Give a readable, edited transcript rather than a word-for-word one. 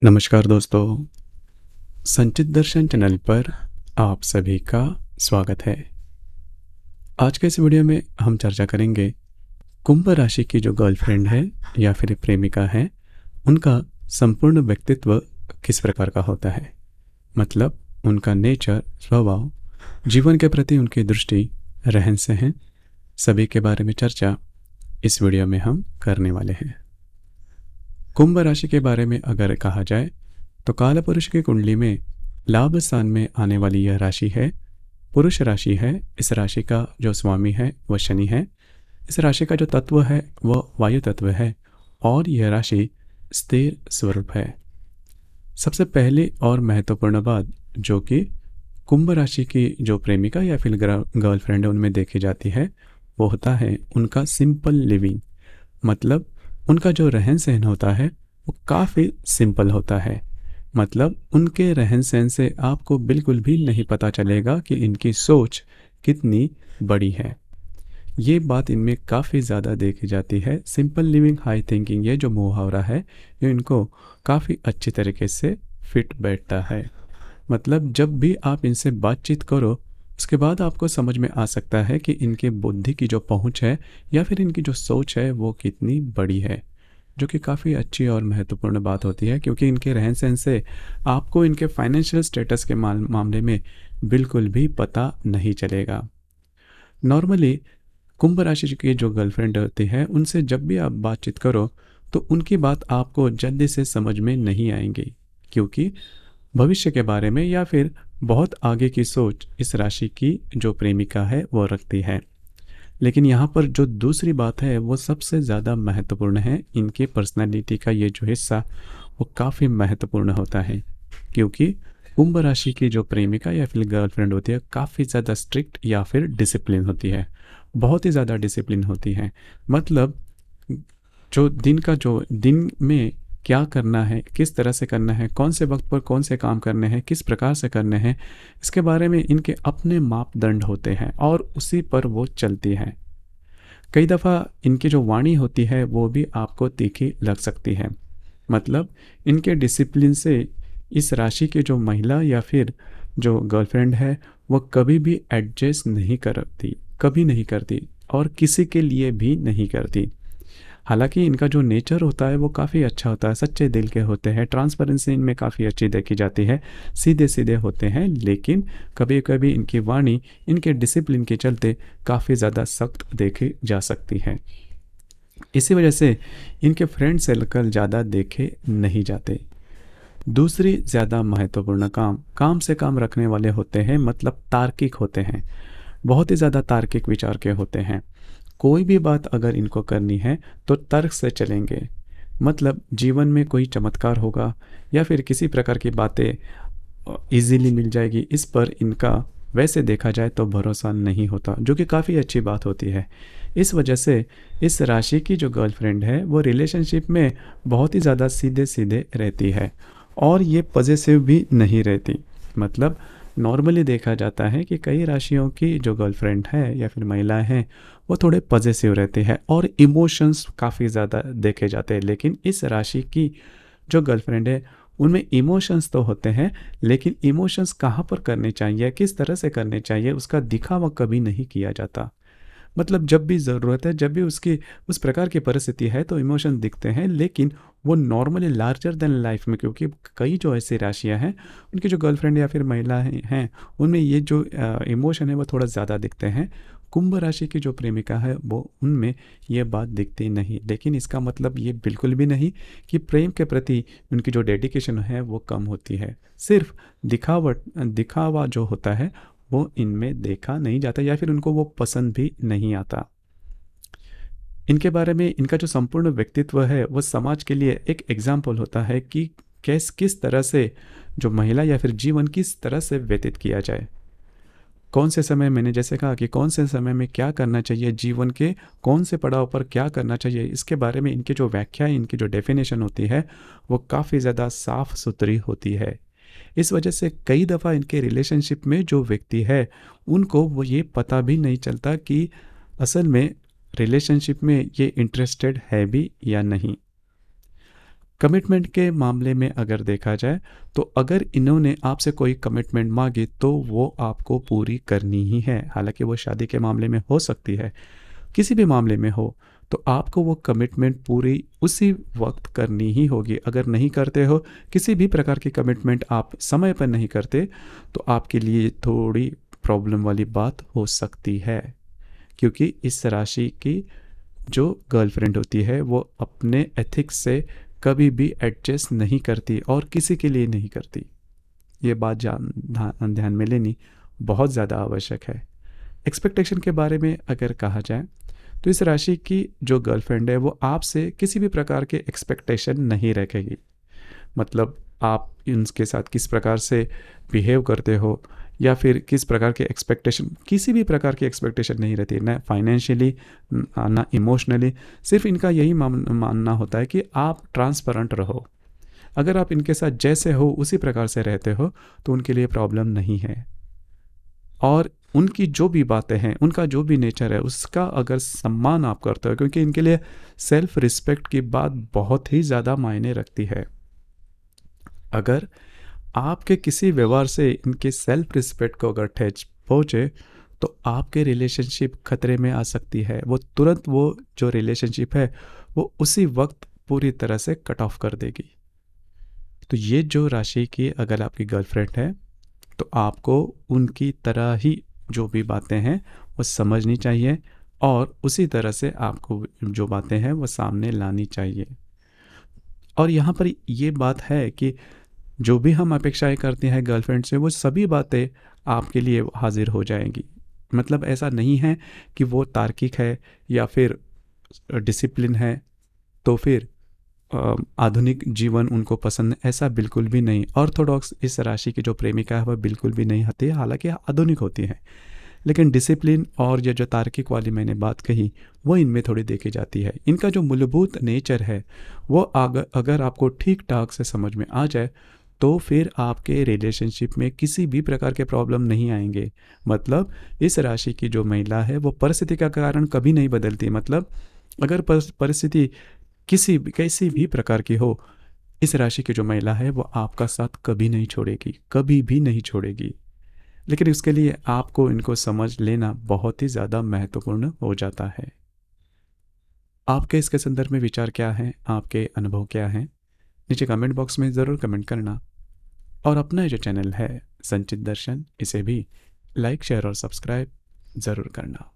नमस्कार दोस्तों, संचित दर्शन चैनल पर आप सभी का स्वागत है। आज के इस वीडियो में हम चर्चा करेंगे कुंभ राशि की जो गर्लफ्रेंड है या फिर प्रेमिका है, उनका संपूर्ण व्यक्तित्व किस प्रकार का होता है। मतलब उनका नेचर, स्वभाव, जीवन के प्रति उनकी दृष्टि, रहन सहन, सभी के बारे में चर्चा इस वीडियो में हम करने वाले हैं। कुंभ राशि के बारे में अगर कहा जाए तो कालपुरुष की कुंडली में लाभ स्थान में आने वाली यह राशि है, पुरुष राशि है। इस राशि का जो स्वामी है वह शनि है। इस राशि का जो तत्व है वह वायु तत्व है और यह राशि स्थिर स्वरूप है। सबसे पहली और महत्वपूर्ण बात जो कि कुंभ राशि की जो प्रेमिका या फिर गर्लफ्रेंड है उनमें देखी जाती है, वो होता है उनका सिंपल लिविंग। मतलब उनका जो रहन सहन होता है वो काफ़ी सिंपल होता है। मतलब उनके रहन सहन से आपको बिल्कुल भी नहीं पता चलेगा कि इनकी सोच कितनी बड़ी है। ये बात इनमें काफ़ी ज़्यादा देखी जाती है। सिंपल लिविंग हाई थिंकिंग, ये जो मुहावरा है ये इनको काफ़ी अच्छी तरीके से फिट बैठता है। मतलब जब भी आप इनसे बातचीत करो उसके बाद आपको समझ में आ सकता है कि इनके बुद्धि की जो पहुंच है या फिर इनकी जो सोच है वो कितनी बड़ी है, जो कि काफ़ी अच्छी और महत्वपूर्ण बात होती है, क्योंकि इनके रहन सहन से आपको इनके फाइनेंशियल स्टेटस के मामले में बिल्कुल भी पता नहीं चलेगा। नॉर्मली कुंभ राशि की जो गर्लफ्रेंड होती है उनसे जब भी आप बातचीत करो तो उनकी बात आपको जल्दी से समझ में नहीं आएंगी, क्योंकि भविष्य के बारे में या फिर बहुत आगे की सोच इस राशि की जो प्रेमिका है वो रखती है। लेकिन यहाँ पर जो दूसरी बात है वो सबसे ज़्यादा महत्वपूर्ण है। इनकी पर्सनालिटी का ये जो हिस्सा वो काफ़ी महत्वपूर्ण होता है, क्योंकि कुंभ राशि की जो प्रेमिका या फिर गर्लफ्रेंड होती है काफ़ी ज़्यादा स्ट्रिक्ट या फिर डिसिप्लिन होती है, बहुत ही ज़्यादा डिसिप्लिन होती है। मतलब जो दिन में क्या करना है, किस तरह से करना है, कौन से वक्त पर कौन से काम करने हैं, किस प्रकार से करने हैं, इसके बारे में इनके अपने मापदंड होते हैं और उसी पर वो चलती है। कई दफ़ा इनकी जो वाणी होती है वो भी आपको तीखी लग सकती है। मतलब इनके डिसिप्लिन से इस राशि की जो महिला या फिर जो गर्लफ्रेंड है वो कभी भी एडजस्ट नहीं करती, कभी नहीं करती और किसी के लिए भी नहीं करती। हालांकि इनका जो नेचर होता है वो काफ़ी अच्छा होता है, सच्चे दिल के होते हैं, ट्रांसपेरेंसी इनमें काफ़ी अच्छी देखी जाती है, सीधे सीधे होते हैं। लेकिन कभी कभी इनकी वाणी इनके डिसिप्लिन के चलते काफ़ी ज़्यादा सख्त देखी जा सकती है। इसी वजह से इनके फ्रेंड सर्कल ज़्यादा देखे नहीं जाते। दूसरी ज़्यादा महत्वपूर्ण काम से काम रखने वाले होते हैं। मतलब तार्किक होते हैं, बहुत ही ज़्यादा तार्किक विचार के होते हैं। कोई भी बात अगर इनको करनी है तो तर्क से चलेंगे। मतलब जीवन में कोई चमत्कार होगा या फिर किसी प्रकार की बातें इजीली मिल जाएगी, इस पर इनका वैसे देखा जाए तो भरोसा नहीं होता, जो कि काफ़ी अच्छी बात होती है। इस वजह से इस राशि की जो गर्लफ्रेंड है वो रिलेशनशिप में बहुत ही ज़्यादा सीधे सीधे रहती है और ये पॉजिटिव भी नहीं रहती। मतलब नॉर्मली देखा जाता है कि कई राशियों की जो गर्लफ्रेंड है या फिर महिलाएं हैं वो थोड़े पॉजिटिव रहते हैं और इमोशंस काफ़ी ज़्यादा देखे जाते हैं। लेकिन इस राशि की जो गर्लफ्रेंड है उनमें इमोशंस तो होते हैं, लेकिन इमोशंस कहाँ पर करने चाहिए, किस तरह से करने चाहिए, उसका दिखावा कभी नहीं किया जाता। मतलब जब भी ज़रूरत है, जब भी उसकी उस प्रकार की परिस्थिति है तो इमोशन दिखते हैं, लेकिन वो नॉर्मली लार्जर देन लाइफ में, क्योंकि कई जो ऐसी राशियां हैं उनकी जो गर्लफ्रेंड या फिर महिलाएं हैं उनमें ये जो इमोशन है वो थोड़ा ज़्यादा दिखते हैं। कुंभ राशि की जो प्रेमिका है वो उनमें ये बात दिखती नहीं। लेकिन इसका मतलब ये बिल्कुल भी नहीं कि प्रेम के प्रति उनकी जो डेडिकेशन है वो कम होती है। सिर्फ दिखावा जो होता है वो इनमें देखा नहीं जाता या फिर उनको वो पसंद भी नहीं आता। इनके बारे में इनका जो संपूर्ण व्यक्तित्व है वो समाज के लिए एक एग्जाम्पल होता है कि किस तरह से जो महिला या फिर जीवन किस तरह से व्यतीत किया जाए, कौन से समय, मैंने जैसे कहा कि कौन से समय में क्या करना चाहिए, जीवन के कौन से पड़ाव पर क्या करना चाहिए, इसके बारे में इनकी जो व्याख्या, इनकी जो डेफिनेशन होती है वो काफ़ी ज़्यादा साफ सुथरी होती है। इस वजह से कई दफ़ा इनके रिलेशनशिप में जो व्यक्ति है उनको वो ये पता भी नहीं चलता कि असल में रिलेशनशिप में ये इंटरेस्टेड है भी या नहीं। कमिटमेंट के मामले में अगर देखा जाए तो अगर इन्होंने आपसे कोई कमिटमेंट मांगी तो वो आपको पूरी करनी ही है। हालांकि वो शादी के मामले में हो सकती है, किसी भी मामले में हो, तो आपको वो कमिटमेंट पूरी उसी वक्त करनी ही होगी। अगर नहीं करते हो, किसी भी प्रकार की कमिटमेंट आप समय पर नहीं करते, तो आपके लिए थोड़ी प्रॉब्लम वाली बात हो सकती है। क्योंकि इस राशि की जो गर्लफ्रेंड होती है वो अपने एथिक्स से कभी भी एडजस्ट नहीं करती और किसी के लिए नहीं करती। ये बात ध्यान में लेनी बहुत ज़्यादा आवश्यक है। एक्सपेक्टेशन के बारे में अगर कहा जाए तो इस राशि की जो गर्लफ्रेंड है वो आपसे किसी भी प्रकार के एक्सपेक्टेशन नहीं रखेगी। मतलब आप इनके साथ किस प्रकार से बिहेव करते हो या फिर किस प्रकार के एक्सपेक्टेशन, किसी भी प्रकार की एक्सपेक्टेशन नहीं रहती, ना फाइनेंशियली ना इमोशनली। सिर्फ इनका यही मानना होता है कि आप ट्रांसपेरेंट रहो। अगर आप इनके साथ जैसे हो उसी प्रकार से रहते हो तो उनके लिए प्रॉब्लम नहीं है। और उनकी जो भी बातें हैं, उनका जो भी नेचर है, उसका अगर सम्मान आप करते हो, क्योंकि इनके लिए सेल्फ रिस्पेक्ट की बात बहुत ही ज़्यादा मायने रखती है। अगर आपके किसी व्यवहार से इनके सेल्फ रिस्पेक्ट को अगर ठेस पहुँचे तो आपके रिलेशनशिप खतरे में आ सकती है। वो तुरंत वो जो रिलेशनशिप है वो उसी वक्त पूरी तरह से कट ऑफ कर देगी। तो ये जो राशि की अगर आपकी गर्लफ्रेंड है तो आपको उनकी तरह ही जो भी बातें हैं वो समझनी चाहिए और उसी तरह से आपको जो बातें हैं वो सामने लानी चाहिए। और यहाँ पर ये बात है कि जो भी हम अपेक्षाएं करते हैं गर्लफ्रेंड से वो सभी बातें आपके लिए हाजिर हो जाएंगी। मतलब ऐसा नहीं है कि वो तार्किक है या फिर डिसिप्लिन है तो फिर आधुनिक जीवन उनको पसंद है, ऐसा बिल्कुल भी नहीं। ऑर्थोडॉक्स इस राशि की जो प्रेमिका है वह बिल्कुल भी नहीं होती है, हालांकि आधुनिक होती है, लेकिन डिसिप्लिन और ये जो तार्किक वाली मैंने बात कही वो इनमें थोड़ी देखी जाती है। इनका जो मूलभूत नेचर है वो अगर आपको ठीक ठाक से समझ में आ जाए तो फिर आपके रिलेशनशिप में किसी भी प्रकार के प्रॉब्लम नहीं आएंगे। मतलब इस राशि की जो महिला है वो परिस्थिति का कारण कभी नहीं बदलती। मतलब अगर परिस्थिति कैसी भी प्रकार की हो, इस राशि की जो महिला है वो आपका साथ कभी नहीं छोड़ेगी, कभी भी नहीं छोड़ेगी। लेकिन इसके लिए आपको इनको समझ लेना बहुत ही ज़्यादा महत्वपूर्ण हो जाता है। आपके इसके संदर्भ में विचार क्या हैं, आपके अनुभव क्या हैं, नीचे कमेंट बॉक्स में ज़रूर कमेंट करना। और अपना जो चैनल है संचित दर्शन, इसे भी लाइक शेयर और सब्सक्राइब ज़रूर करना।